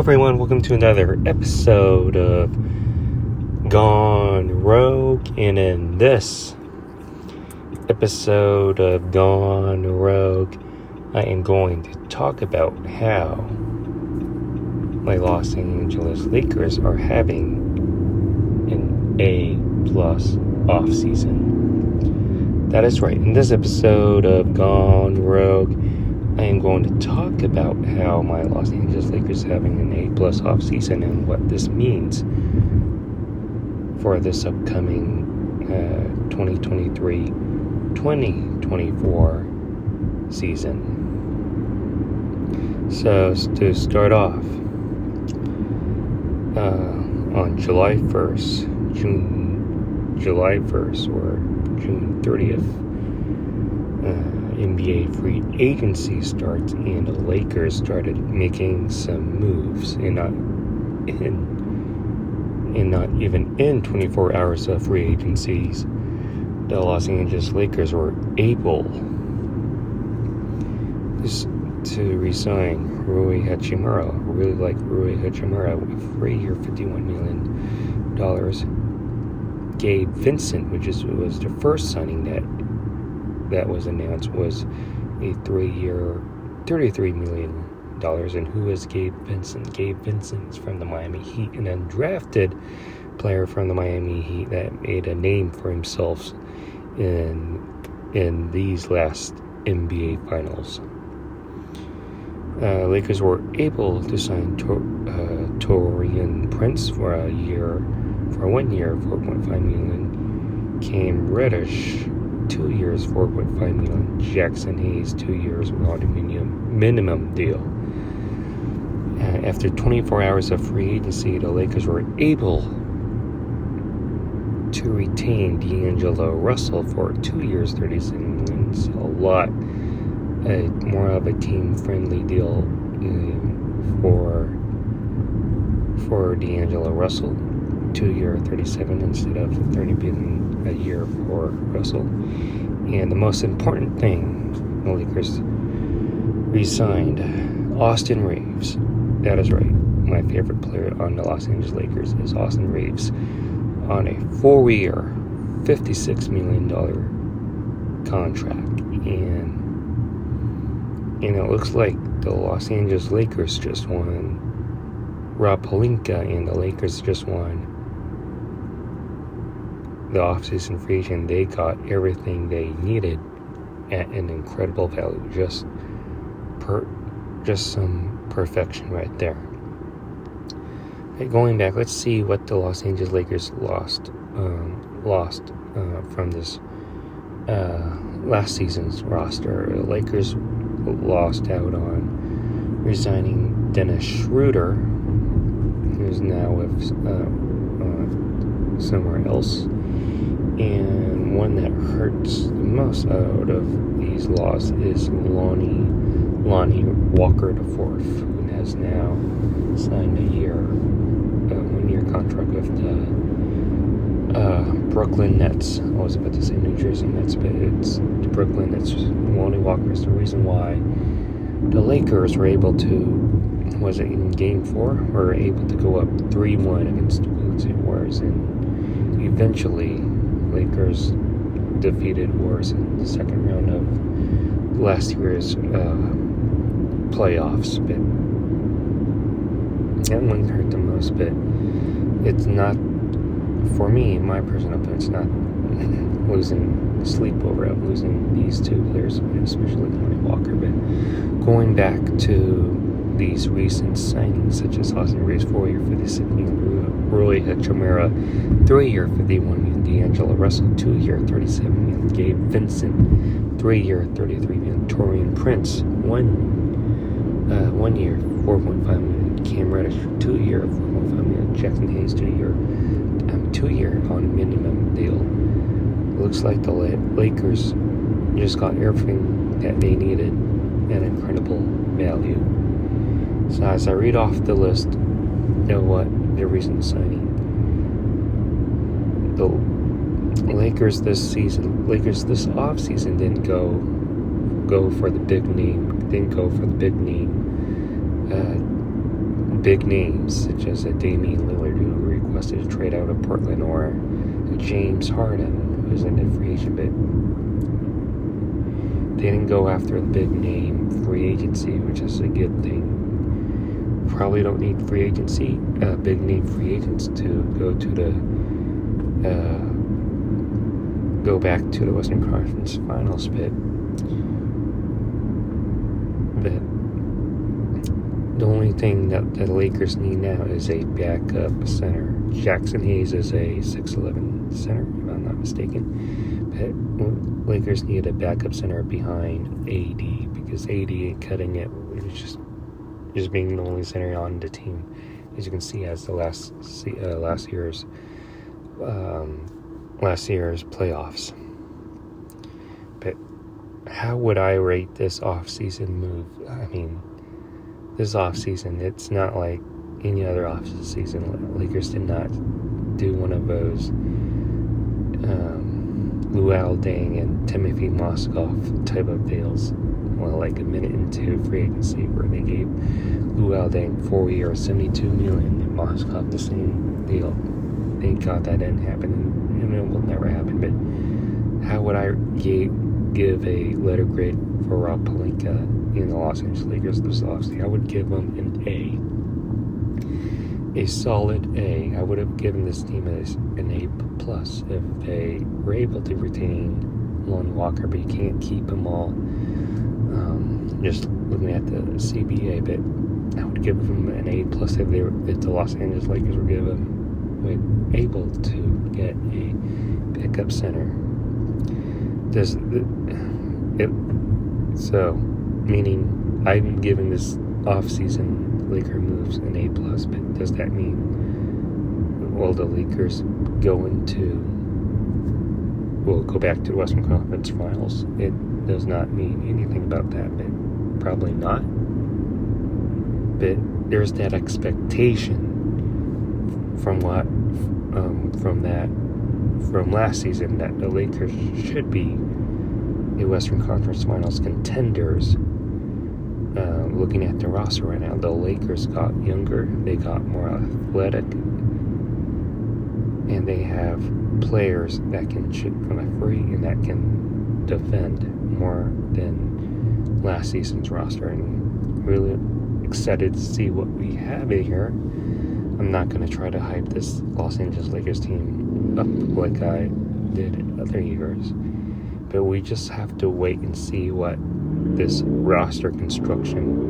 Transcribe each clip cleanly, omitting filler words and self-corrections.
everyone, welcome to another episode of Gone Rogue, and in this episode of Gone Rogue, I am going to talk about how my Los Angeles Lakers are having an A-plus off-season. That is right, in this episode of Gone Rogue, I am going to talk about how my Los Angeles Lakers are having an A-plus offseason and what this means for this upcoming 2023-2024 season. So to start off, on July 1st or June 30th, NBA free agency starts, and the Lakers started making some moves, and not even in 24 hours of free agencies, the Los Angeles Lakers were able to resign Rui Hachimura. I really like Rui Hachimura, with a 3-year, $51 million. Gabe Vincent, which was the first signing that was announced, was a 3-year, $33 million. And who is Gabe Vincent? Gabe Vincent is from the Miami Heat, an undrafted player from the Miami Heat that made a name for himself in these last NBA Finals. Lakers were able to sign Taurean Prince for 1 year, $4.5 million. Cam Reddish, 2 years, $4.5 million. Jackson Hayes, 2 years without a minimum deal. After 24 hours of free agency, the Lakers were able to retain D'Angelo Russell for 2 years, $37 million. So a lot more of a team-friendly deal for D'Angelo Russell. 2 year, $37 instead of $30 million a year for Russell. And the most important thing, the Lakers re-signed Austin Reeves. That is right. My favorite player on the Los Angeles Lakers is Austin Reeves on a 4-year, $56 million contract. And it looks like the Los Angeles Lakers just won. Rob Pelinka and the Lakers just won the offseason free agent. They got everything they needed at an incredible value. Just some perfection right there. Okay, going back, let's see what the Los Angeles Lakers lost from this last season's roster. The Lakers lost out on resigning Dennis Schroeder, who's now with somewhere else. And one that hurts the most out of these losses is Lonnie Walker IV, who has now signed a 1-year contract with the Brooklyn Nets. I was about to say New Jersey Nets, but it's the Brooklyn Nets. Lonnie Walker is the reason why the Lakers were able to, in Game 4, were able to go up 3-1 against the Golden State Warriors, and eventually Lakers defeated Warriors in the second round of last year's playoffs. But that one hurt the most, but it's not, for me, in my personal opinion, it's not losing sleep over of losing these two players, especially Lonnie Walker. But going back to these recent signings, such as Austin Reeves, 4-year, $56 million, Rui Hachimura, 3-year, $51 million, D'Angelo Russell, 2-year, $37 million, Gabe Vincent, 3-year, $33 million, Taurean Prince, 1 year, $4.5 million, Cam Reddish, 2-year, $4.5 million, Jackson Hayes, 2-year on a minimum deal. It looks like the Lakers just got everything that they needed at incredible value. So as I read off the list of what the recent signing, the Lakers this offseason didn't go for the big name big names such as a Damian Lillard, who requested a trade out of Portland, or a James Harden, who's in the free agent bid. They didn't go after the big name free agency, which is a good thing. Probably don't need free agency, big name free agents to go back to the Western Conference Finals bid. But the only thing that the Lakers need now is a backup center. Jackson Hayes is a 6'11" center, if I'm not mistaken. But Lakers need a backup center behind AD, because AD ain't cutting it. It's just being the only center on the team, as you can see, as the last year's playoffs. But how would I rate this offseason move? I mean, this offseason, it's not like any other offseason. Lakers did not do one of those Luol Deng and Timothy Mozgov type of deals. Well, like a minute into free agency, where they gave Luol Deng 4 years, $72 million, and Mozgov the same deal. Thank God that didn't happen, and it will never happen. But how would I give a letter grade for Rob Pelinka in the Los Angeles Lakers this offseason? I would give them an A. A solid A. I would have given this team an A+ if they were able to retain Lonnie Walker, but you can't keep them all. Just looking at the CBA, but I would give them an A+ if the Los Angeles Lakers were able to get a backup center. Meaning I'm giving this offseason Laker moves an A+, but does that mean will the Lakers go back to the Western Conference Finals? It does not mean anything about that, but probably not. But there's that expectation from last season that the Lakers should be a Western Conference Finals contenders. Looking at the roster right now, the Lakers got younger, they got more athletic, and they have players that can shoot from the free and that can defend more than last season's roster. And really excited to see what we have in here. I'm not going to try to hype this Los Angeles Lakers team up like I did other years, but we just have to wait and see what this roster construction.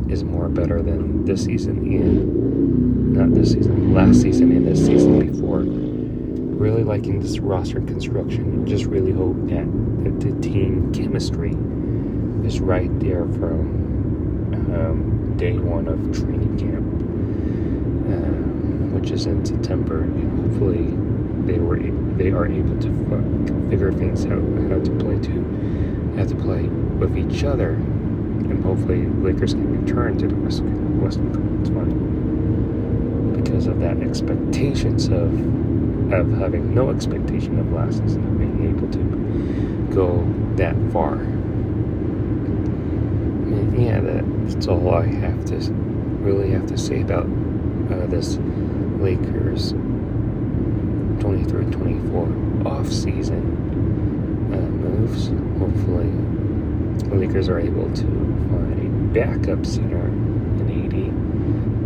Is more better than this season and not this season, last season and this season before. Really liking this roster construction. Just really hope that the team chemistry is right there from day one of training camp, which is in September. And hopefully they are able to figure things out, how to play with each other, and hopefully Lakers can return to the Western Conference Final, because of that expectations of having no expectation of last season, of being able to go that far. That's all I have to say about this Lakers 23-24 off-season moves. Hopefully the Lakers are able to find a backup center in AD.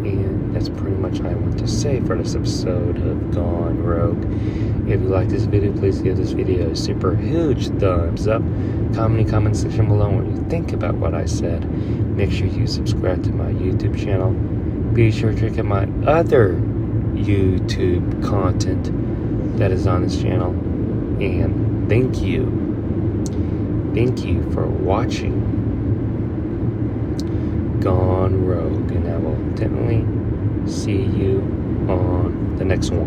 And that's pretty much all I want to say for this episode of Gone Rogue. If you like this video, please give this video a super huge thumbs up. Comment in the comment section below what you think about what I said. Make sure you subscribe to my YouTube channel. Be sure to check out my other YouTube content that is on this channel. And thank you for watching Gone Rogue, and I will definitely see you on the next one.